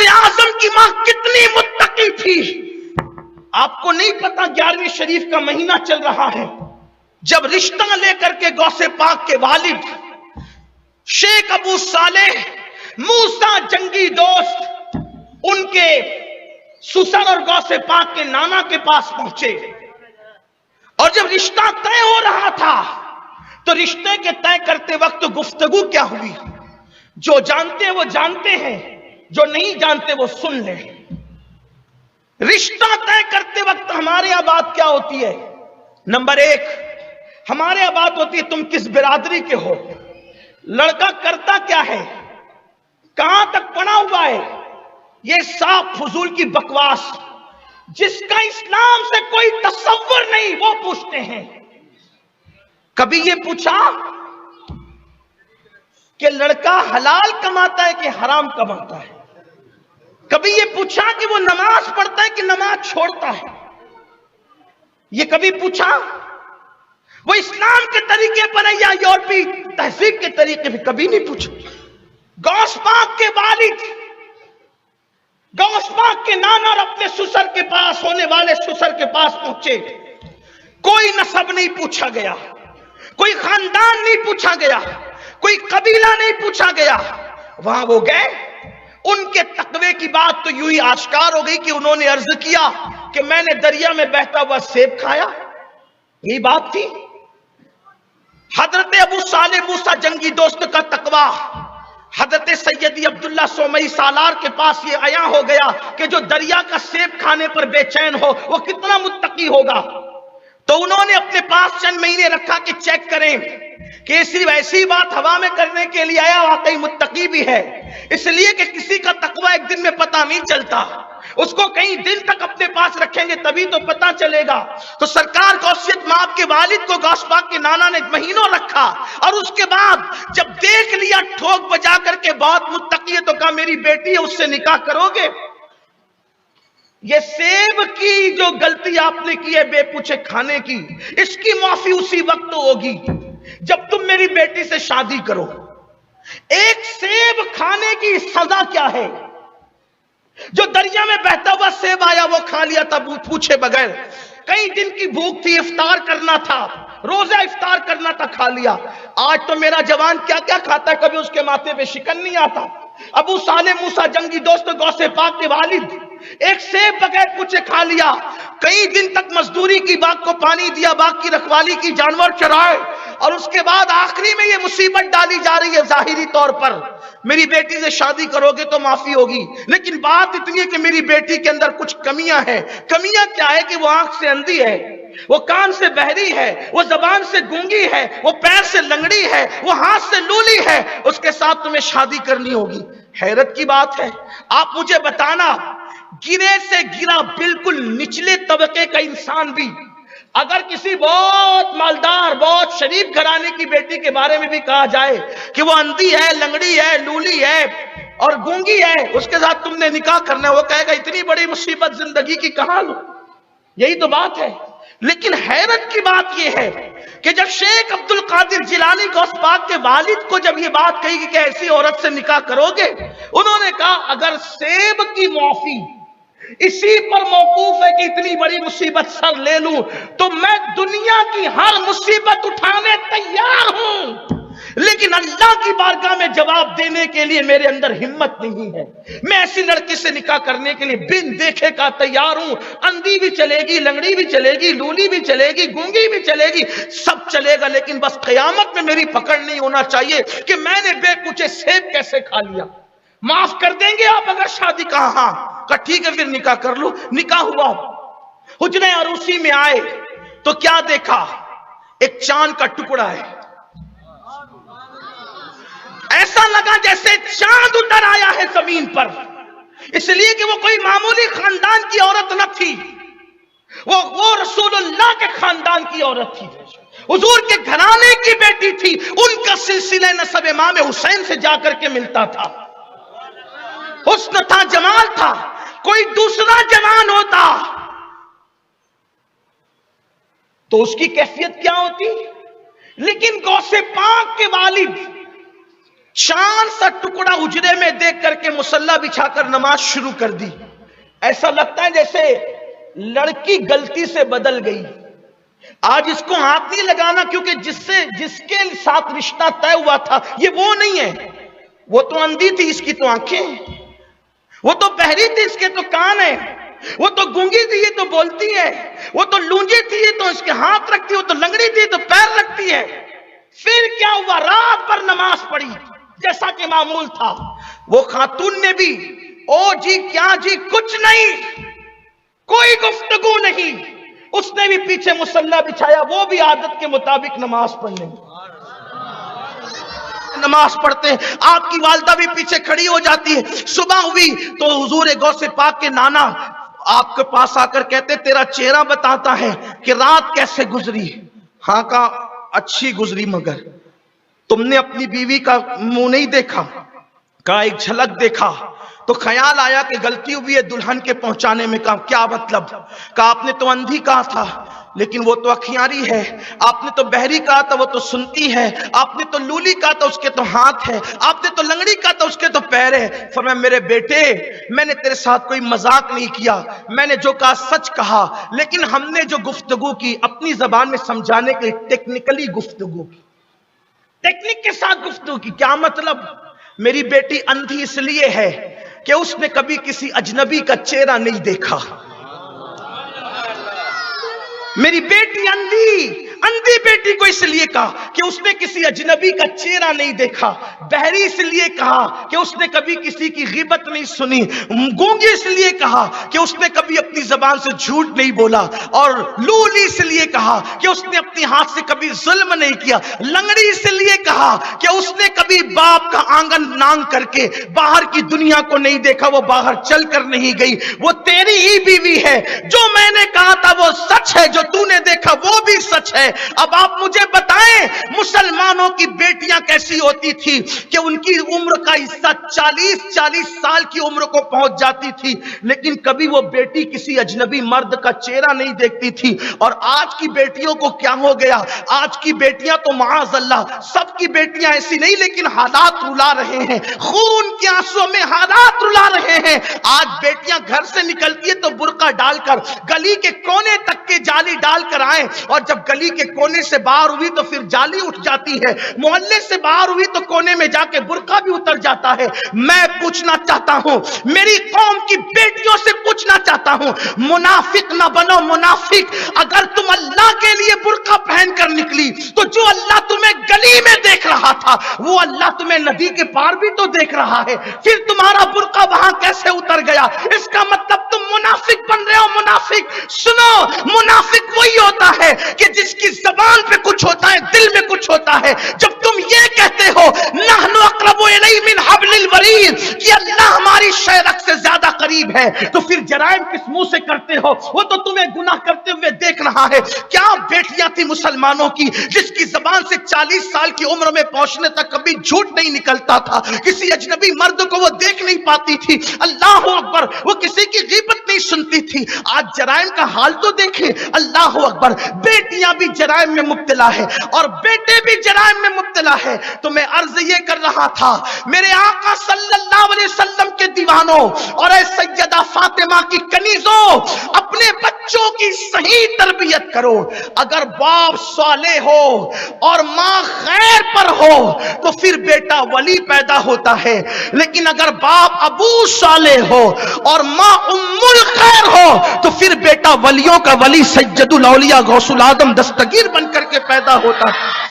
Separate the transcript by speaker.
Speaker 1: غوث اعظم کی ماں کتنی متقی تھی. آپ کو نہیں پتا 11ویں شریف کا مہینہ چل رہا ہے جب رشتہ لے کر کے غوث پاک کے والد شیخ ابو صالح موسیٰ جنگی دوست ان کے سسر اور غوث پاک کے نانا کے پاس پہنچے. اور جب رشتہ طے ہو رہا تھا تو رشتے کے طے کرتے وقت گفتگو کیا ہوئی؟ جو جانتے ہیں وہ جانتے ہیں، جو نہیں جانتے وہ سن لیں. رشتہ طے کرتے وقت ہمارے یہاں بات کیا ہوتی ہے؟ نمبر 1 ہمارے یہاں بات ہوتی ہے تم کس برادری کے ہو، لڑکا کرتا کیا ہے، کہاں تک پڑھا ہوا ہے. یہ صاف فضول کی بکواس جس کا اسلام سے کوئی تصور نہیں وہ پوچھتے ہیں. کبھی یہ پوچھا کہ لڑکا حلال کماتا ہے کہ حرام کماتا ہے؟ کبھی یہ پوچھا کہ وہ نماز پڑھتا ہے کہ نماز چھوڑتا ہے؟ یہ کبھی پوچھا وہ اسلام کے طریقے پر ہے یا یورپی تہذیب کے طریقے پہ؟ کبھی نہیں پوچھا. غوث پاک کے والد غوث پاک کے نانا اور اپنے سسر کے پاس ہونے والے سسر کے پاس پہنچے. کوئی نسب نہیں پوچھا گیا، کوئی خاندان نہیں پوچھا گیا، کوئی قبیلہ نہیں پوچھا گیا. وہاں وہ گئے. ان کے تقوی کی بات تو یوں ہی آشکار ہو گئی کہ انہوں نے عرض کیا کہ میں نے دریا میں بہتا ہوا سیب کھایا. یہی بات تھی. حضرت ابو صالح موسیٰ جنگی دوست کا تقوی حضرت سیدی عبداللہ سومئی سالار کے پاس یہ عیاں ہو گیا کہ جو دریا کا سیب کھانے پر بے چین ہو وہ کتنا متقی ہوگا. تو انہوں نے اپنے پاس چند مہینے رکھا کہ چیک کریں کہ صرف ایسی بات ہوا میں کرنے کے لیے آیا واقعی متقی بھی ہے. اس لیے کہ کسی کا تقوی ایک دن میں پتہ نہیں چلتا، اس کو کئی دن تک اپنے پاس رکھیں گے تبھی تو پتہ چلے گا. تو سرکار غوثیت مآب کے والد کو غوث پاک کے نانا نے مہینوں رکھا اور اس کے بعد جب دیکھ لیا ٹھوک بجا کر کے بہت متقی ہے تو کہا میری بیٹی ہے اس سے نکاح کرو گے؟ یہ سیب کی جو غلطی آپ نے کی ہے بے پوچھے کھانے کی، اس کی معافی اسی وقت ہوگی جب تم میری بیٹی سے شادی کرو. ایک سیب کھانے کی سزا کیا ہے؟ جو دریا میں بہتا ہوا سیب آیا وہ کھا لیا تھا پوچھے بغیر. کئی دن کی بھوک تھی، افطار کرنا تھا، روزہ افطار کرنا تھا، کھا لیا. آج تو میرا جوان کیا کیا کھاتا ہے، کبھی اس کے ماتھے پہ شکن نہیں آتا. ابو صالح موسیٰ جنگی دوست غوث پاک کے والد ایک سیب بغیر پوچھے کھا لیا. کئی دن تک مزدوری کی، باغ کو پانی دیا، باغ کی رکھوالی کی، جانور چرائے، اور اس کے بعد آخری میں یہ مصیبت ڈالی جا رہی ہے ظاہری طور پر میری بیٹی سے شادی کرو گے تو معافی ہوگی. لیکن بات اتنی ہے کہ میری بیٹی کے اندر کچھ کمیاں ہیں. کمیاں کیا ہے کہ وہ آنکھ سے اندھی ہے، وہ کان سے بہری ہے، وہ زبان سے گونگی ہے، وہ پیر سے لنگڑی ہے، وہ ہاتھ سے لولی ہے. اس کے ساتھ تمہیں شادی کرنی ہوگی. حیرت کی بات ہے. آپ مجھے بتانا گرے سے گرا بالکل نچلے طبقے کا انسان بھی اگر کسی بہت مالدار بہت شریف گھرانے کی بیٹی کے بارے میں بھی کہا جائے کہ وہ اندھی ہے، لنگڑی ہے، لولی ہے اور گونگی ہے، اس کے ساتھ تم نے نکاح کرنا ہے، وہ کہے گا اتنی بڑی مصیبت زندگی کی کہاں لوں. یہی تو بات ہے. لیکن حیرت کی بات یہ ہے کہ جب شیخ عبد القادر جیلانی غوث پاک کے والد کو جب یہ بات کہی کہ ایسی عورت سے نکاح کرو گے، انہوں نے کہا اگر سیب کی معافی اسی پر موقوف ہے کہ اتنی بڑی مصیبت سر لے لوں تو میں دنیا کی ہر مصیبت اٹھانے تیار ہوں، لیکن اللہ کی بارگاہ میں جواب دینے کے لیے میرے اندر ہمت نہیں ہے. میں ایسی لڑکی سے نکاح کرنے کے لیے بن دیکھے کا تیار ہوں. اندھی بھی چلے گی، لنگڑی بھی چلے گی، لولی بھی چلے گی، گونگی بھی چلے گی، سب چلے گا، لیکن بس قیامت میں میری پکڑ نہیں ہونا چاہیے کہ میں نے بے پوچھے سیب کیسے کھا لیا. معاف کر دیں گے آپ اگر شادی کا؟ ہاں. کہا ٹھیک ہے پھر نکاح کر لو. نکاح ہوا. حجرہ عروسی میں آئے تو کیا دیکھا؟ ایک چاند کا ٹکڑا ہے. ایسا لگا جیسے چاند اتر آیا ہے زمین پر، اس لیے کہ وہ کوئی معمولی خاندان کی عورت نہ تھی، وہ رسول اللہ کے خاندان کی عورت تھی، حضور کے گھرانے کی بیٹی تھی. ان کا سلسلہ نسب امام حسین سے جا کر کے ملتا تھا. حسن تھا، جمال تھا. کوئی دوسرا جوان ہوتا تو اس کی کیفیت کیا ہوتی؟ لیکن غوث پاک کے والد چاند سا ٹکڑا اجرے میں دیکھ کر کے مصلی بچھا کر نماز شروع کر دی. ایسا لگتا ہے جیسے لڑکی غلطی سے بدل گئی. آج اس کو ہاتھ نہیں لگانا کیونکہ جس کے ساتھ رشتہ طے ہوا تھا یہ وہ نہیں ہے. وہ تو اندھی تھی، اس کی تو آنکھیں. وہ تو بہری تھی، اس کے تو کان ہیں. وہ تو گونگی تھی، یہ تو بولتی ہے. وہ تو لونجی تھی، یہ تو اس کے ہاتھ رکھتی. وہ تو لنگڑی تھی تو پیر رکھتی ہے. پھر کیا ہوا؟ رات بھر نماز پڑھی جیسا کہ معمول تھا. وہ خاتون نے بھی او جی کیا جی کچھ نہیں، کوئی گفتگو نہیں. اس نے بھی پیچھے مصلی بچھایا، وہ بھی عادت کے مطابق نماز پڑھنے. نماز پڑھتے ہیں، آپ کی والدہ بھی پیچھے کھڑی ہو جاتی ہے. صبح ہوئی تو حضور غوث پاک کے نانا آپ کے پاس آ کر کہتے تیرا چہرہ بتاتا ہے کہ رات کیسے گزری. ہاں کہا اچھی گزری، مگر تم نے اپنی بیوی کا منہ نہیں دیکھا؟ کہا ایک جھلک دیکھا تو خیال آیا کہ غلطی ہوئی ہے دلہن کے پہنچانے میں. کہا کیا مطلب؟ کہا آپ نے تو اندھی کہا تھا لیکن وہ تو اکھیاری ہے. آپ نے تو بہری کہا تھا، وہ تو سنتی ہے. آپ نے تو لولی کہا تھا، اس کے تو ہاتھ ہے. آپ نے تو لنگڑی کہا تھا، اس کے تو پیر ہے. فرمایا میرے بیٹے میں نے تیرے ساتھ کوئی مذاق نہیں کیا، میں نے جو کہا سچ کہا. لیکن ہم نے جو گفتگو کی اپنی زبان میں سمجھانے کے لیے ٹیکنیکلی گفتگو کی، ٹیکنیک کے ساتھ گفتگو کی. کیا مطلب؟ میری بیٹی اندھی اس لیے ہے کہ اس نے کبھی کسی اجنبی کا چہرہ نہیں دیکھا. میری بیٹی اندھی بیٹی کو اس لیے کہا کہ اس نے کسی اجنبی کا چہرہ نہیں دیکھا. بہری اس لیے کہا کہ اس نے کبھی کسی کی غیبت نہیں سنی. گونگی اس لیے کہا کہ اس نے کبھی اپنی زبان سے جھوٹ نہیں بولا. اور لولی اس لیے کہا کہ اس نے اپنے ہاتھ سے کبھی ظلم نہیں کیا. لنگڑی اس لیے کہا کہ اس نے کبھی باپ کا آنگن نانگ کر کے باہر کی دنیا کو نہیں دیکھا، وہ باہر چل کر نہیں گئی. وہ تیری ہی بیوی ہے. جو میں نے کہا تھا وہ سچ ہے، جو تو نے دیکھا وہ بھی سچ ہے. اب آپ مجھے بتائیں مسلمانوں کی بیٹیاں کیسی ہوتی تھی کہ ان کی عمر کا حصہ 40 سال کی عمر کو پہنچ جاتی تھی لیکن کبھی وہ بیٹی کسی اجنبی مرد کا چہرہ نہیں دیکھتی تھی. اور آج کی بیٹیوں کو کیا ہو گیا؟ آج کی بیٹیاں تو معاذ اللہ سب کی بیٹیاں ایسی نہیں لیکن حالات رلا رہے ہیں، خون کے آنسوں میں حالات رلا رہے ہیں. آج بیٹیاں گھر سے نکلتی ہے تو برقع ڈال کر گلی کے کونے تک کے جالی ڈال کر آئیں، اور جب گلی کے کونے سے باہر ہوئی تو پھر جالی اٹھ جاتی ہے. محلے سے باہر ہوئی تو کونے میں جا کے برقع بھی اتر جاتا ہے. میں پوچھنا چاہتا ہوں، میری قوم کی بیٹیوں سے پوچھنا چاہتا ہوں، منافق نہ بنو منافق. اگر تم اللہ کے لیے برقع پہن کر نکلی تو جو اللہ تمہیں گلی میں دیکھ رہا تھا وہ اللہ تمہیں ندی کے پار بھی تو دیکھ رہا ہے. پھر تمہارا برقع وہاں کیسے اتر گیا؟ اس کا مطلب تم منافق بن رہے ہو. منافق سنو، منافق وہی ہوتا ہے کہ جس کی زبان پہ کچھ ہوتا ہے دل میں کچھ ہوتا ہے. جب تم یہ کہتے ہو نحن اقرب الیہ من حبل الورید کہ اللہ ہماری شہرک سے زیادہ قریب ہے تو پھر جرائم کس منہ سے کرتے ہو؟ وہ تو تمہیں گناہ کرتے ہوئے دیکھ رہا ہے. کیا بیٹیاں تھی مسلمانوں کی جس کی زبان سے 40 سال کی عمر میں پہنچنے تک کبھی جھوٹ نہیں نکلتا تھا، کسی اجنبی مرد کو وہ دیکھ نہیں پاتی تھی، اللہ اکبر، وہ کسی کی غیبت نہیں سنتی تھی. آج جرائم کا حال تو دیکھیں، اللہ اکبر. بیٹیاں بھی جرائم میں مبتلا ہے اور بیٹے بھی جرائم میں مبتلا ہے. تو میں عرض یہ کر رہا تھا میرے آقا صلی اللہ علیہ وسلم کے دیوانوں اور اے سیدہ فاطمہ کی کنیزوں، اپنے بچوں کی صحیح تربیت کرو. اگر باپ صالح ہو اور ماں خیر پر ہو تو پھر بیٹا ولی پیدا ہوتا ہے. لیکن اگر باپ ابو صالح ہو اور ماں ام الخیر ہو تو پھر بیٹا ولیوں کا ولی سید الاولیاء غوث العظم دستگیر بن کر کے پیدا ہوتا ہے.